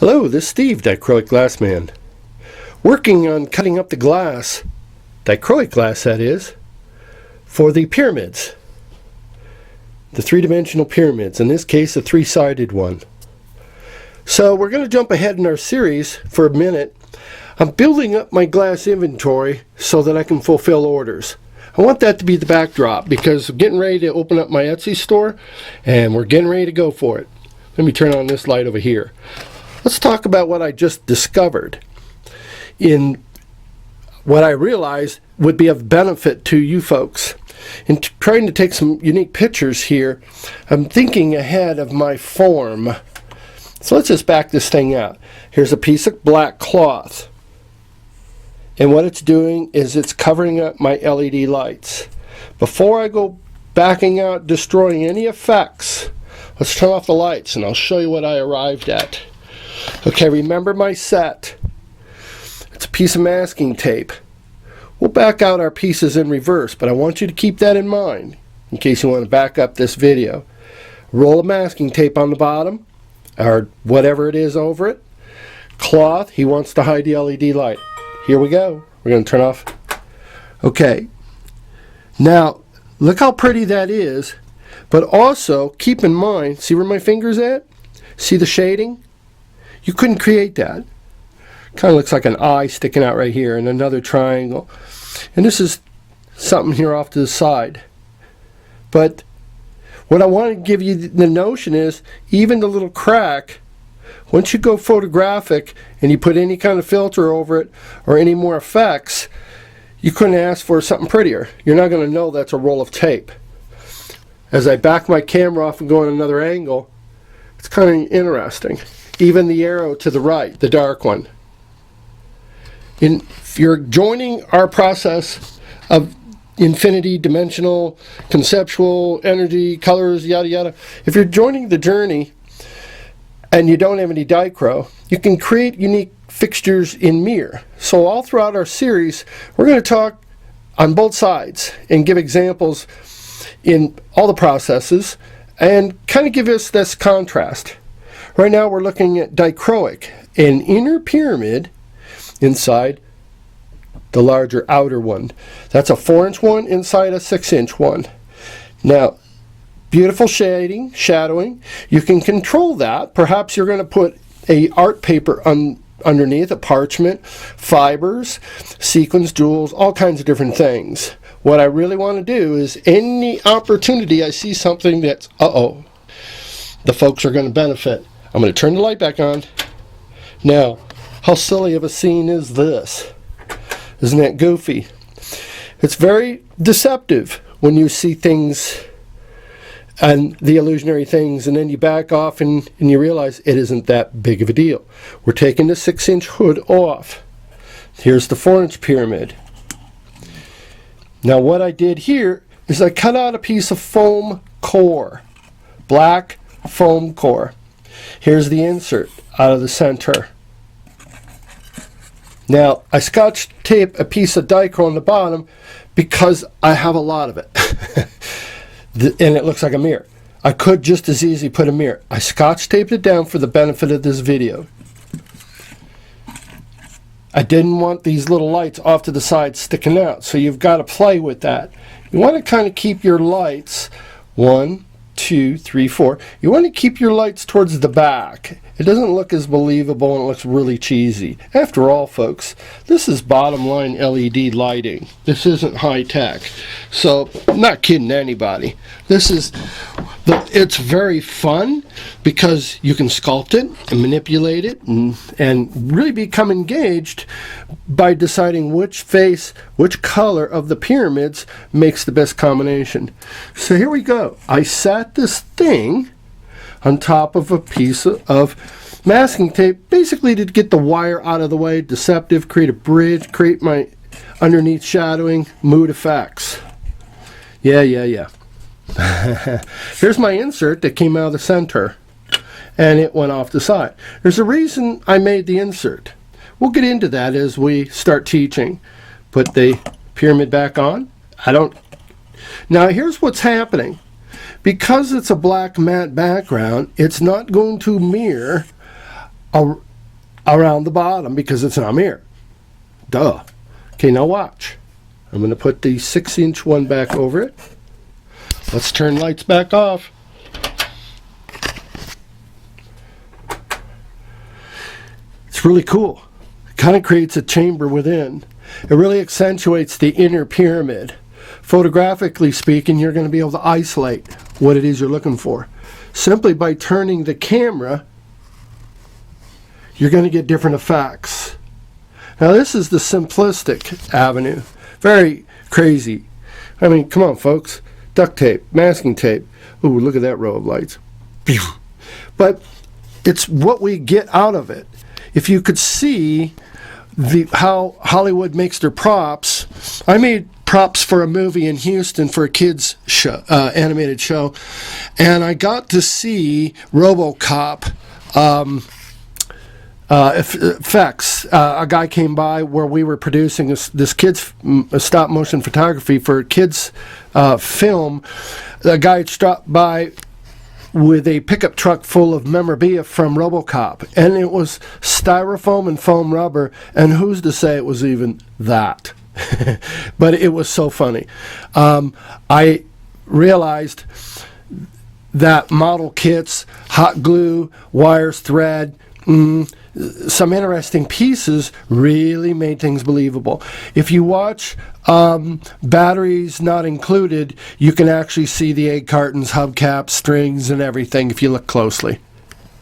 Hello, this is Steve, Dichroic glassman. Working on cutting up the glass, dichroic glass that is, for the pyramids. The three-dimensional pyramids, in this case a three-sided one. So we're going to jump ahead in our series for a minute. I'm building up my glass inventory so that I can fulfill orders. I want that to be the backdrop because I'm getting ready to open up my Etsy store and we're getting ready to go for it. Let me turn on this light over here. Let's talk about what I just discovered in what I realized would be of benefit to you folks. In trying to take some unique pictures here, I'm thinking ahead of my form. So let's just back this thing out. Here's a piece of black cloth. And what it's doing is it's covering up my LED lights. Before I go backing out, destroying any effects, let's turn off the lights and I'll show you what I arrived at. Okay, remember my set. It's a piece of masking tape. We'll back out our pieces in reverse, but I want you to keep that in mind in case you want to back up this video. Roll of masking tape on the bottom, or whatever it is over it. Cloth, he wants to hide the LED light. Here we go. We're going to turn off. Okay. Now, look how pretty that is, but also keep in mind, see where my finger's at? See the shading? You couldn't create that. Kind of looks like an eye sticking out right here and another triangle. And this is something here off to the side. But what I want to give you the notion is, even the little crack, once you go photographic and you put any kind of filter over it or any more effects, you couldn't ask for something prettier. You're not going to know that's a roll of tape. As I back my camera off and go in another angle, it's kind of interesting. Even the arrow to the right, the dark one. If you're joining our process of infinity, dimensional, conceptual, energy, colors, yada yada, if you're joining the journey and you don't have any dichro, you can create unique fixtures in mirror. So all throughout our series, we're going to talk on both sides and give examples in all the processes and kind of give us this contrast. Right now we're looking at dichroic, an inner pyramid inside the larger outer one. That's a 4-inch one inside a 6-inch one. Now, beautiful shadowing. You can control that. Perhaps you're going to put a art paper underneath, a parchment, fibers, sequins, jewels, all kinds of different things. What I really want to do is any opportunity I see something that's, the folks are going to benefit. I'm going to turn the light back on. Now, how silly of a scene is this? Isn't that goofy? It's very deceptive when you see things and the illusionary things, and then you back off and you realize it isn't that big of a deal. We're taking the 6-inch hood off. Here's the 4-inch pyramid. Now what I did here is I cut out a piece of foam core, black foam core. Here's the insert out of the center. Now, I scotch tape a piece of dichro on the bottom because I have a lot of it. And it looks like a mirror. I could just as easily put a mirror. I scotch taped it down for the benefit of this video. I didn't want these little lights off to the side sticking out, so you've got to play with that. You want to kind of keep your lights 1, 2, 3, 4. You want to keep your lights towards the back. It doesn't look as believable and it looks really cheesy. After all, folks, this is bottom line LED lighting. This isn't high tech. So I'm not kidding anybody. It's very fun because you can sculpt it and manipulate it and really become engaged by deciding which face, which color of the pyramids makes the best combination. So here we go. I sat this thing on top of a piece of masking tape, basically to get the wire out of the way, deceptive, create a bridge, create my underneath shadowing, mood effects. Yeah. Here's my insert that came out of the center, and it went off the side. There's a reason I made the insert. We'll get into that as we start teaching. Put the pyramid back on. Now here's what's happening. Because it's a black matte background, it's not going to mirror around the bottom because it's not mirror. Duh. Okay, now watch. I'm going to put the 6-inch one back over it. Let's turn lights back off. It's really cool. It kind of creates a chamber within. It really accentuates the inner pyramid. Photographically speaking, you're going to be able to isolate what it is you're looking for. Simply by turning the camera, you're going to get different effects. Now this is the simplistic avenue. Very crazy. I mean, come on folks. Duct tape, masking tape. Ooh, look at that row of lights. But it's what we get out of it. If you could see how Hollywood makes their props. I made props for a movie in Houston for a kids show, animated show, and I got to see RoboCop effects. A guy came by where we were producing this kids stop motion photography for kids film. The guy stopped by with a pickup truck full of memorabilia from RoboCop, and it was styrofoam and foam rubber, and who's to say it was even that? But it was so funny. I realized that model kits, hot glue, wires, thread, some interesting pieces really made things believable. If you watch Batteries Not Included, you can actually see the egg cartons, hubcaps, strings, and everything if you look closely.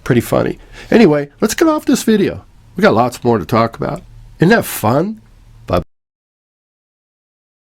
Pretty funny. Anyway, let's get off this video. We got lots more to talk about. Isn't that fun?